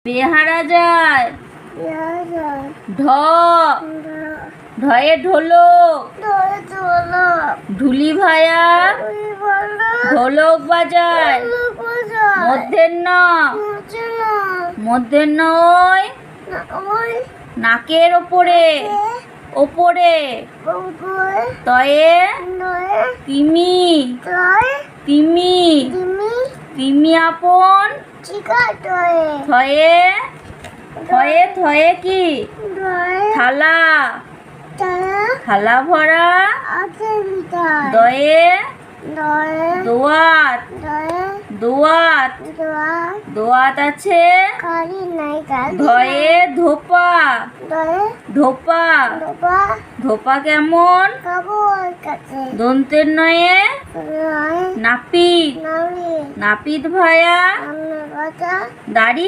বেহারা যায় ঢ ঢয়ে ঢোলক ঢুলি ভায়া ঢোলক বাজায় মধ্যাহ্ন মধ্যাহ্ন ওই নাকের ওপরে ওপরে তয়ে তিমি তিমি তিমি আপন থয়ে থয়ে থয়ে কি থালা থালা ভরা দয়ে দোয়াত দোয়াত দোয়াত আছে ধয়ে ধোপা ধোপা ধোপা কেমন দন্তের নয়ে নাপিত নাপিত ভায়া দাড়ি